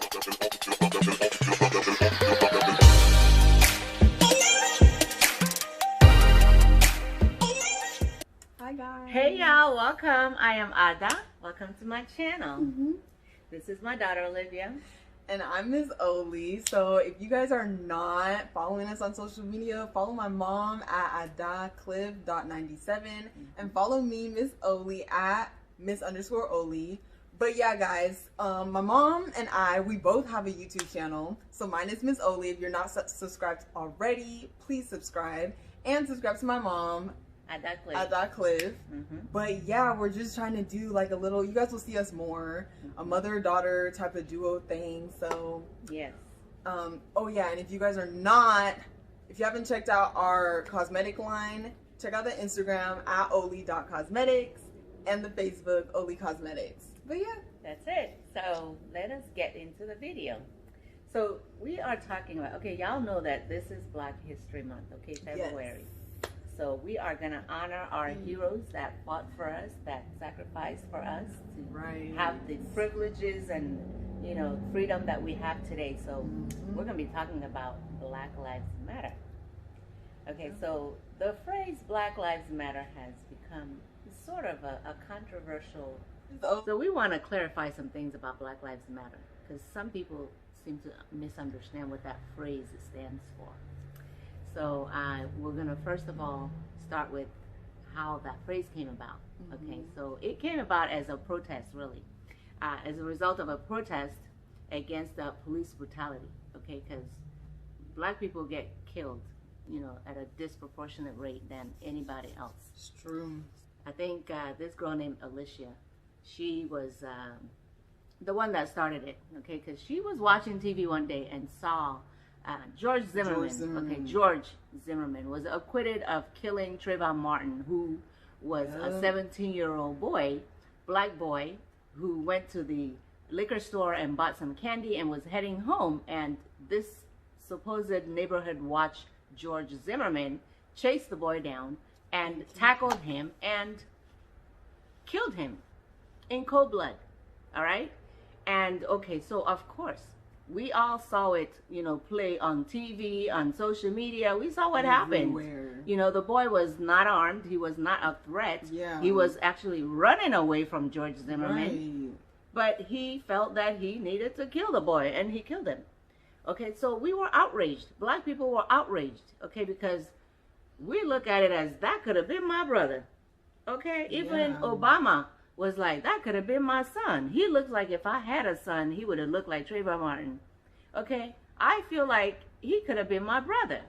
Hi guys. Hey y'all, welcome. I am Ada. Welcome to my channel. This is my daughter Olivia. And I'm Miss Oli. So if you guys are not following us on social media, follow my mom at adacliv.97 and follow me, Miss Oli, at Miss_Oli. But yeah, guys, my mom and we both have a YouTube channel. So mine is Miss Oli. If you're not subscribed already, please subscribe. And subscribe to my mom, Adacliv. But yeah, we're just trying to do like a little, you guys will see us more, a mother-daughter type of duo thing. So yes. Oh yeah, and if you guys are not, if you haven't checked out our cosmetic line, check out the Instagram at oli.cosmetics and the Facebook Oli Cosmetics. But yeah, that's it. So let us get into the video. So we are talking about, okay, y'all know that this is Black History Month, okay, February. Yes. So we are going to honor our heroes that fought for us, that sacrificed for us to have the privileges and, you know, freedom that we have today. So we're going to be talking about Black Lives Matter. Okay, so the phrase Black Lives Matter has become sort of a controversial. So we want to clarify some things about Black Lives Matter because some people seem to misunderstand what that phrase stands for. So we're going to first of all start with how that phrase came about. Okay, so it came about as a protest, really, as a result of a protest against police brutality. Okay, because Black people get killed, you know, at a disproportionate rate than anybody else. It's true. I think this girl named Alicia, she was the one that started it. Okay, because she was watching TV one day and saw George Zimmerman. Okay, George Zimmerman was acquitted of killing Trayvon Martin, who was a 17-year-old boy, black boy, who went to the liquor store and bought some candy and was heading home. And this supposed neighborhood watch George Zimmerman chased the boy down and tackled him and killed him in cold blood. All right? And okay, so of course, we all saw it, you know, play on TV, on social media. We saw what happened. You know, the boy was not armed. He was not a threat. Yeah. He was actually running away from George Zimmerman. But he felt that he needed to kill the boy, and he killed him. Okay, so we were outraged. Black people were outraged, okay, because we look at it as that could have been my brother. Okay, even Obama was like, that could have been my son. He looks like if I had a son, he would have looked like Trayvon Martin. Okay, I feel like he could have been my brother.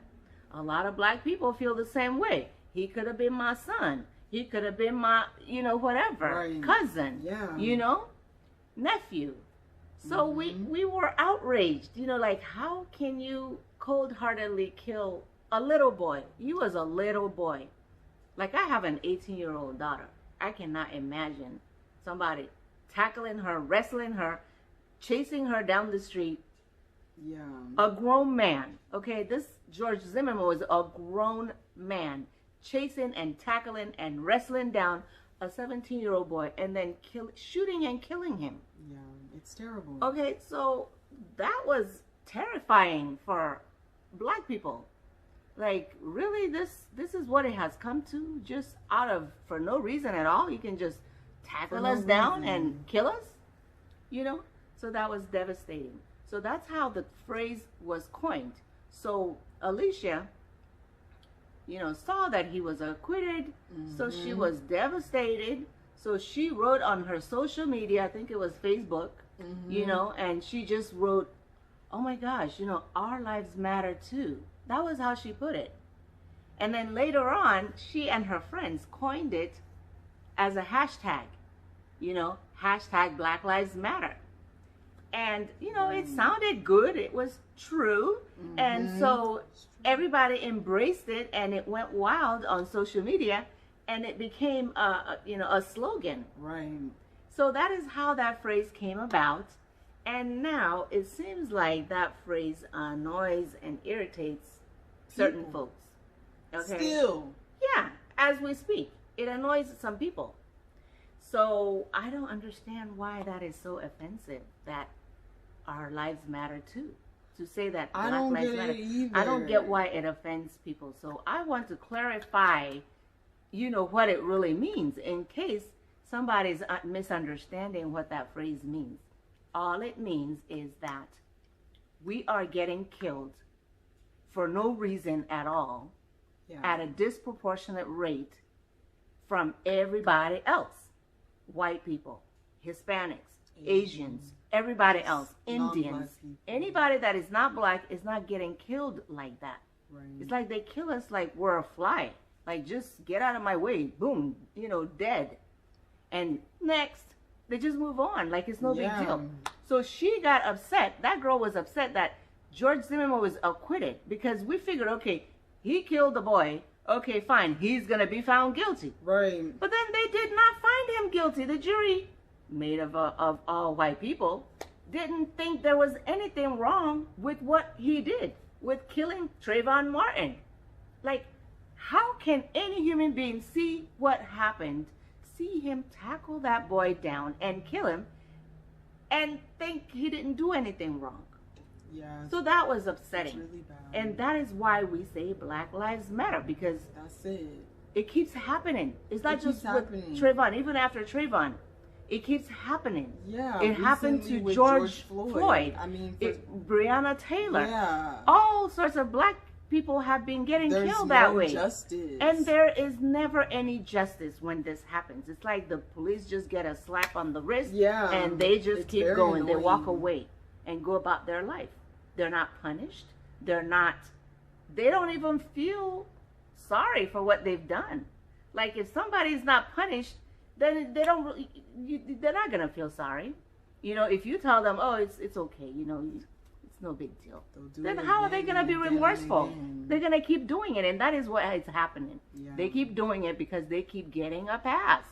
A lot of black people feel the same way. He could have been my son. He could have been my, you know, whatever, cousin, you know, nephew. So we were outraged, you know, like, how can you cold-heartedly kill a little boy? He was a little boy. Like, I have an 18-year-old daughter. I cannot imagine somebody tackling her, wrestling her, chasing her down the street. Yeah. A grown man. Okay, this George Zimmerman was a grown man chasing and tackling and wrestling down a 17-year-old boy and then shooting and killing him. Yeah, it's terrible. Okay, so that was terrifying for black people. Like, really, this is what it has come to? Just for no reason at all? You can just tackle us down and kill us? You know? So that was devastating. So that's how the phrase was coined. So Alicia, you know, saw that he was acquitted. So she was devastated. So she wrote on her social media, I think it was Facebook, you know, and she just wrote, oh my gosh, you know, our lives matter too. That was how she put it. And then later on, she and her friends coined it as a hashtag, you know, hashtag Black Lives Matter. And, you know, it sounded good. It was true. And so everybody embraced it and it went wild on social media and it became, you know, a slogan. Right. So that is how that phrase came about. And now it seems like that phrase annoys and irritates certain folks. Okay. Still. Yeah, as we speak, it annoys some people. So I don't understand why that is so offensive, that our our lives matter too. To say that I Black don't Lives get Matter, it either. I don't get why it offends people. So I want to clarify, what it really means in case somebody's misunderstanding what that phrase means. All it means is that we are getting killed for no reason at all, at a disproportionate rate from everybody else. White people, Hispanics, Asians, everybody else, Indians, anybody that is not black is not getting killed like that. Right. It's like they kill us like we're a fly. Like, just get out of my way. Boom, dead. And next, they just move on like it's no big deal. So she got upset. That girl was upset that George Zimmerman was acquitted because we figured, okay, he killed the boy. Okay, fine. He's going to be found guilty. Right. But then they did not find him guilty. The jury, made of all white people, didn't think there was anything wrong with what he did with killing Trayvon Martin. Like, how can any human being see what happened, see him tackle that boy down and kill him, and think he didn't do anything wrong? Yeah. So that was upsetting. Really bad. And that is why we say Black Lives Matter, because that's it. It keeps happening. It's not just with Trayvon. Even after Trayvon, it keeps happening. Yeah. It happened to George Floyd. I mean, Breonna Taylor. Yeah. All sorts of black people have been getting killed that way. Justice. And there is never any justice when this happens. It's like the police just get a slap on the wrist, and they just keep going. Annoying. They walk away and go about their life. They're not punished. They don't even feel sorry for what they've done. Like, if somebody's not punished, then they're not gonna feel sorry. If you tell them, oh, it's okay, it's no big deal, then how are they gonna be remorseful? They're gonna keep doing it, and that is what is happening. Yeah. They keep doing it because they keep getting a pass,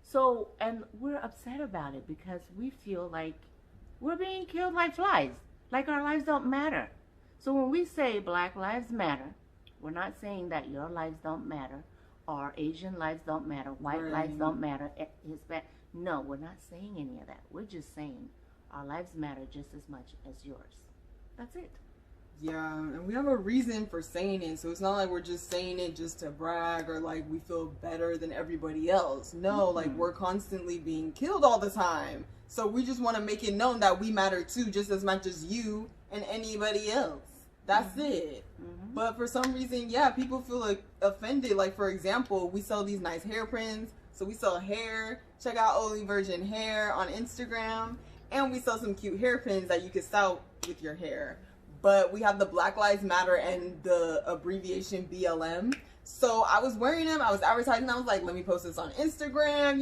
So, and we're upset about it because we feel like we're being killed like flies, like our lives don't matter. So when we say Black Lives Matter, we're not saying that your lives don't matter, or Asian lives don't matter, white lives don't matter, Hispanic. No, we're not saying any of that. We're just saying our lives matter just as much as yours. That's it. Yeah, and we have a reason for saying it, so it's not like we're just saying it just to brag or like we feel better than everybody else. No, like we're constantly being killed all the time. So we just want to make it known that we matter too, just as much as you and anybody else. That's it. But for some reason, people feel like offended. Like, for example, we sell these nice hairpins. So we sell hair. Check out Only Virgin Hair on Instagram. And we sell some cute hairpins that you can style with your hair. But we have the Black Lives Matter and the abbreviation BLM. So I was wearing them. I was advertising. I was like, let me post this on Instagram,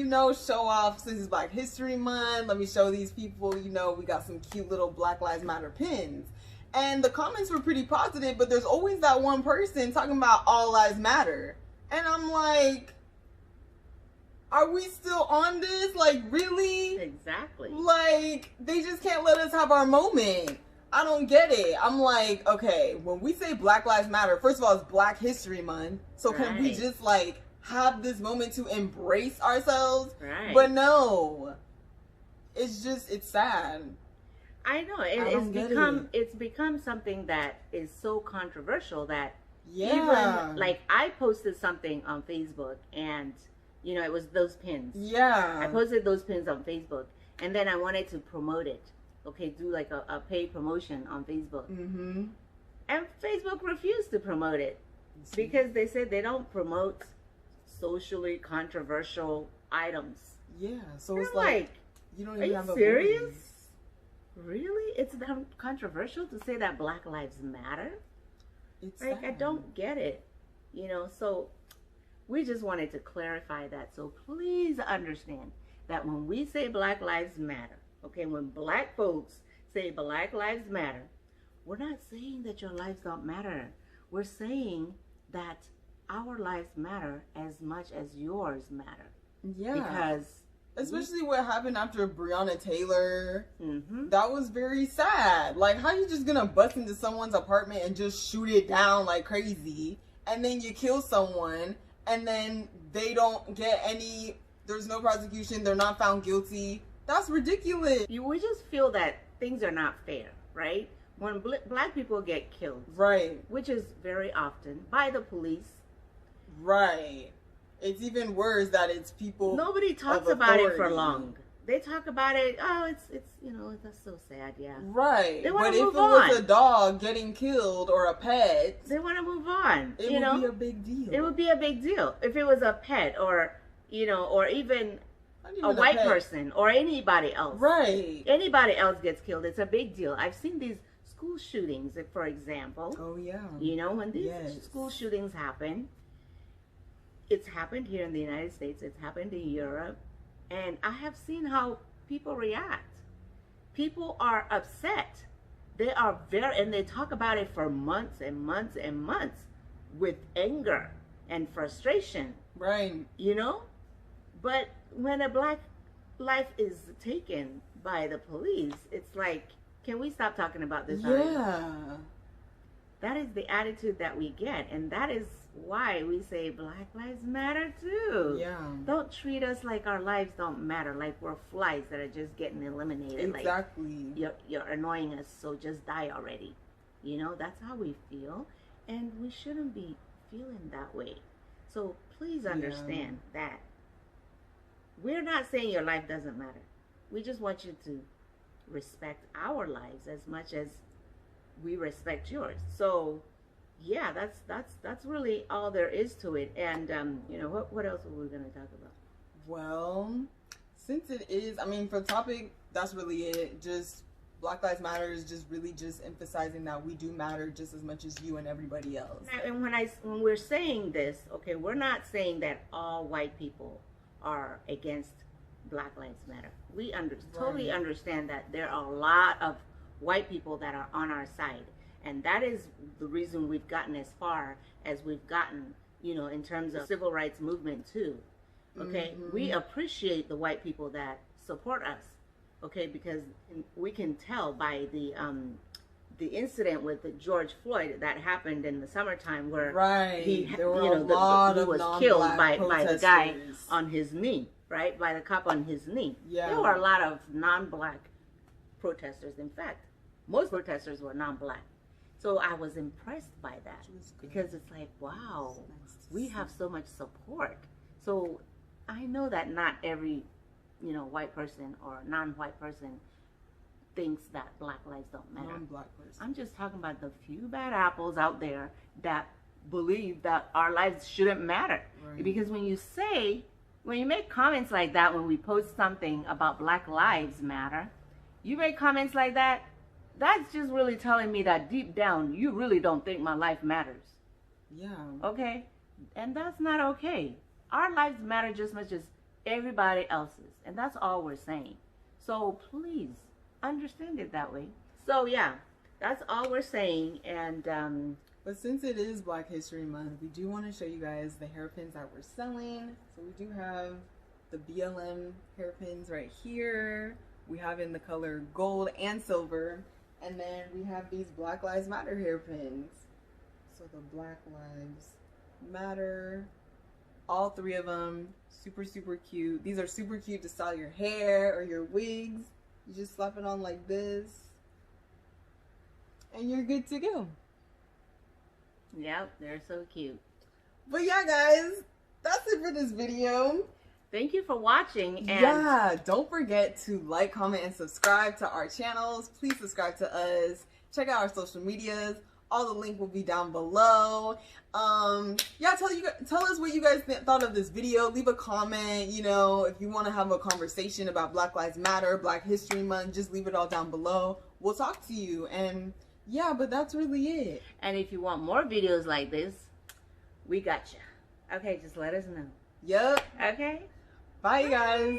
show off since it's Black History Month. Let me show these people, we got some cute little Black Lives Matter pins. And the comments were pretty positive, but there's always that one person talking about all lives matter. And I'm like, are we still on this? Like, really? Exactly. Like, they just can't let us have our moment. I don't get it. I'm like, okay, when we say Black Lives Matter, first of all, it's Black History Month. So can we just, like, have this moment to embrace ourselves? Right. But no. It's sad. I know. It's become something that is so controversial that even, like, I posted something on Facebook and, it was those pins. Yeah. I posted those pins on Facebook and then I wanted to promote it. Okay, do like a paid promotion on Facebook. And Facebook refused to promote it because they said they don't promote socially controversial items. Yeah, so it's like, you don't even have a serious? voice. Really? It's that controversial to say that Black Lives Matter? It's like, sad. I don't get it. So we just wanted to clarify that. So please understand that when we say Black Lives Matter, okay, when black folks say Black Lives Matter, we're not saying that your lives don't matter. We're saying that our lives matter as much as yours matter. Yeah. Because especially what happened after Breonna Taylor. That was very sad. Like, how you just gonna bust into someone's apartment and just shoot it down like crazy, and then you kill someone, and then they don't get there's no prosecution, they're not found guilty. That's ridiculous. We just feel that things are not fair, right? When black people get killed, right, which is very often by the police, right. It's even worse that it's people. Nobody talks about it for long. They talk about it. Oh, it's that's so sad. Yeah. Right. They want to move on. But if it was a dog getting killed or a pet, they want to move on. It would be a big deal. It would be a big deal if it was a pet or or even a white person or anybody else. Right. Anybody else gets killed, it's a big deal. I've seen these school shootings, for example. Oh yeah. When these school shootings happen, it's happened here in the United States. It's happened in Europe. And I have seen how people react. People are upset. They are and they talk about it for months and months and months with anger and frustration. Right. But when a black life is taken by the police, it's like, can we stop talking about this already? Yeah. That is the attitude that we get, and that is why we say Black Lives Matter too. Yeah. Don't treat us like our lives don't matter, like we're flies that are just getting eliminated. Exactly. Like you're annoying us, so just die already. That's how we feel, and we shouldn't be feeling that way. So please understand that we're not saying your life doesn't matter. We just want you to respect our lives as much as we respect yours. So yeah, that's really all there is to it. And what else were we going to talk about? Well, since it is, for the topic, that's really it. Just Black Lives Matter is just really just emphasizing that we do matter just as much as you and everybody else. And when we're saying this, okay, we're not saying that all white people are against Black Lives Matter. We totally understand that there are a lot of white people that are on our side, and that is the reason we've gotten as far as we've gotten, in terms of civil rights movement too. Okay, we appreciate the white people that support us. Okay, because we can tell by the incident with George Floyd that happened in the summertime, where there were a lot of he was killed by the guy on his knee, right? By the cop on his knee. Yeah. There were a lot of non-black protesters. In fact, most protesters were non-black. So I was impressed by that, because it's like, wow, we have so much support. So I know that not every white person or non-white person thinks that black lives don't matter. Non-black person. I'm just talking about the few bad apples out there that believe that our lives shouldn't matter. Right. Because when you make comments like that, when we post something about Black Lives Matter, you make comments like that, that's just really telling me that deep down, you really don't think my life matters. Yeah. Okay? And that's not okay. Our lives matter just as much as everybody else's. And that's all we're saying. So please understand it that way. So yeah, that's all we're saying. And but since it is Black History Month, we do want to show you guys the hairpins that we're selling. So we do have the BLM hairpins right here. We have in the color gold and silver. And then we have these Black Lives Matter hairpins. So the Black Lives Matter, all three of them, super, super cute. These are super cute to style your hair or your wigs. You just slap it on like this, and you're good to go. Yep, they're so cute. But yeah, guys, that's it for this video. Thank you for watching. And yeah, don't forget to like, comment, and subscribe to our channels. Please subscribe to us. Check out our social medias. All the link will be down below. Yeah, tell us what you guys thought of this video. Leave a comment. If you want to have a conversation about Black Lives Matter, Black History Month, just leave it all down below. We'll talk to you. And yeah, but that's really it. And if you want more videos like this, we got you. Okay, just let us know. Yep. Okay. Bye, guys.